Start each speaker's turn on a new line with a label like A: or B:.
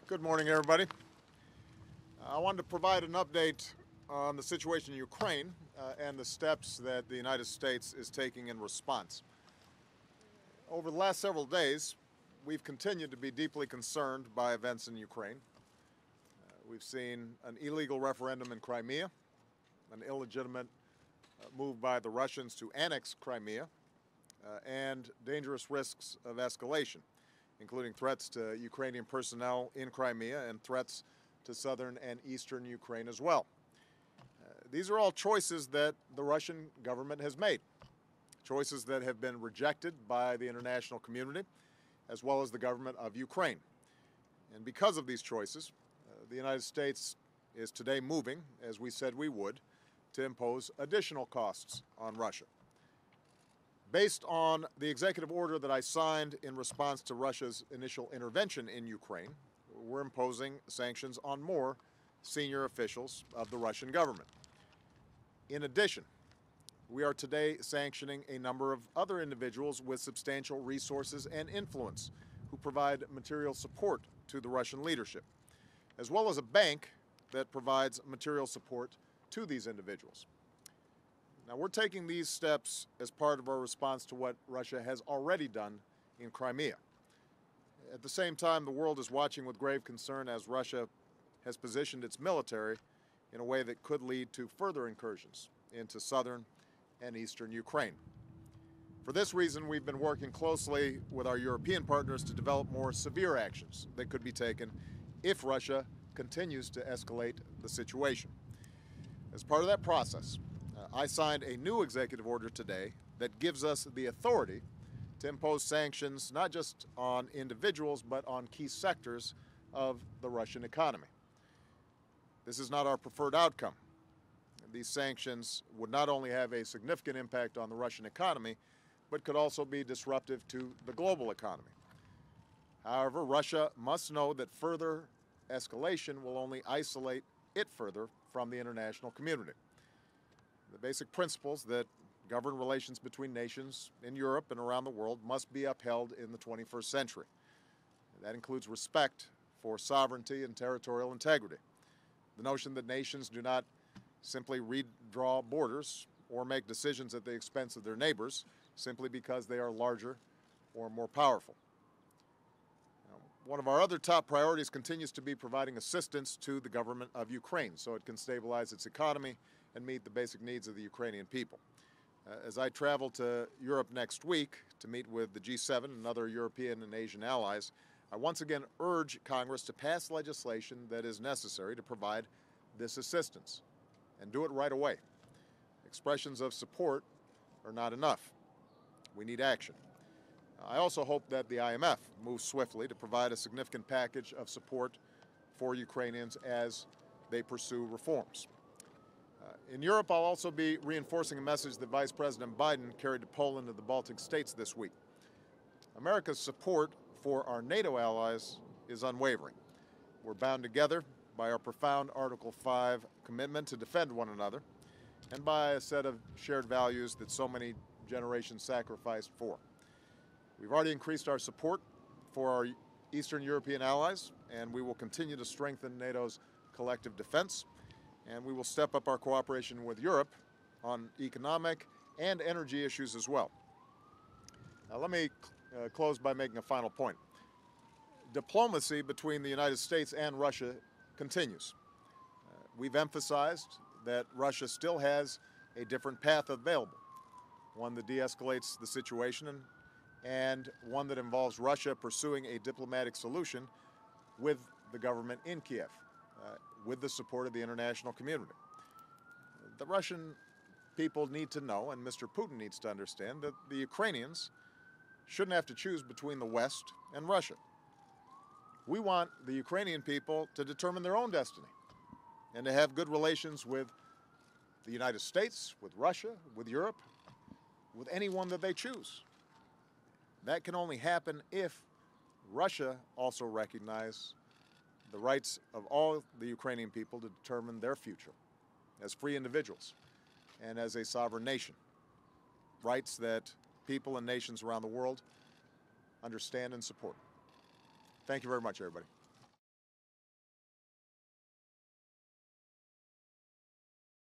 A: Good morning, everybody. I wanted to provide an update on the situation in Ukraine and the steps that the United States is taking in response. Over the last several days, we've continued to be deeply concerned by events in Ukraine. We've seen an illegal referendum in Crimea, an illegitimate move by the Russians to annex Crimea, and dangerous risks of escalation, including threats to Ukrainian personnel in Crimea and threats to southern and eastern Ukraine as well. These are all choices that the Russian government has made, choices that have been rejected by the international community as well as the government of Ukraine. And because of these choices, the United States is today moving, as we said we would, to impose additional costs on Russia. Based on the executive order that I signed in response to Russia's initial intervention in Ukraine, we're imposing sanctions on more senior officials of the Russian government. In addition, we are today sanctioning a number of other individuals with substantial resources and influence who provide material support to the Russian leadership, as well as a bank that provides material support to these individuals. Now, we're taking these steps as part of our response to what Russia has already done in Crimea. At the same time, the world is watching with grave concern as Russia has positioned its military in a way that could lead to further incursions into southern and eastern Ukraine. For this reason, we've been working closely with our European partners to develop more severe actions that could be taken if Russia continues to escalate the situation. As part of that process, I signed a new executive order today that gives us the authority to impose sanctions not just on individuals but on key sectors of the Russian economy. This is not our preferred outcome. These sanctions would not only have a significant impact on the Russian economy, but could also be disruptive to the global economy. However, Russia must know that further escalation will only isolate it further from the international community. The basic principles that govern relations between nations in Europe and around the world must be upheld in the 21st century. That includes respect for sovereignty and territorial integrity. The notion that nations do not simply redraw borders or make decisions at the expense of their neighbors simply because they are larger or more powerful. One of our other top priorities continues to be providing assistance to the government of Ukraine so it can stabilize its economy and meet the basic needs of the Ukrainian people. As I travel to Europe next week to meet with the G7 and other European and Asian allies, I once again urge Congress to pass legislation that is necessary to provide this assistance, and do it right away. Expressions of support are not enough. We need action. I also hope that the IMF moves swiftly to provide a significant package of support for Ukrainians as they pursue reforms. In Europe, I'll also be reinforcing a message that Vice President Biden carried to Poland and the Baltic states this week. America's support for our NATO allies is unwavering. We're bound together by our profound Article 5 commitment to defend one another and by a set of shared values that so many generations sacrificed for. We've already increased our support for our Eastern European allies, and we will continue to strengthen NATO's collective defense, and we will step up our cooperation with Europe on economic and energy issues as well. Now, let me close by making a final point. Diplomacy between the United States and Russia continues. We've emphasized that Russia still has a different path available, one that de-escalates the situation and one that involves Russia pursuing a diplomatic solution with the government in Kiev, with the support of the international community. The Russian people need to know, and Mr. Putin needs to understand, that the Ukrainians shouldn't have to choose between the West and Russia. We want the Ukrainian people to determine their own destiny and to have good relations with the United States, with Russia, with Europe, with anyone that they choose. That can only happen if Russia also recognizes the rights of all the Ukrainian people to determine their future as free individuals and as a sovereign nation. Rights that people and nations around the world understand and support. Thank you very much, everybody.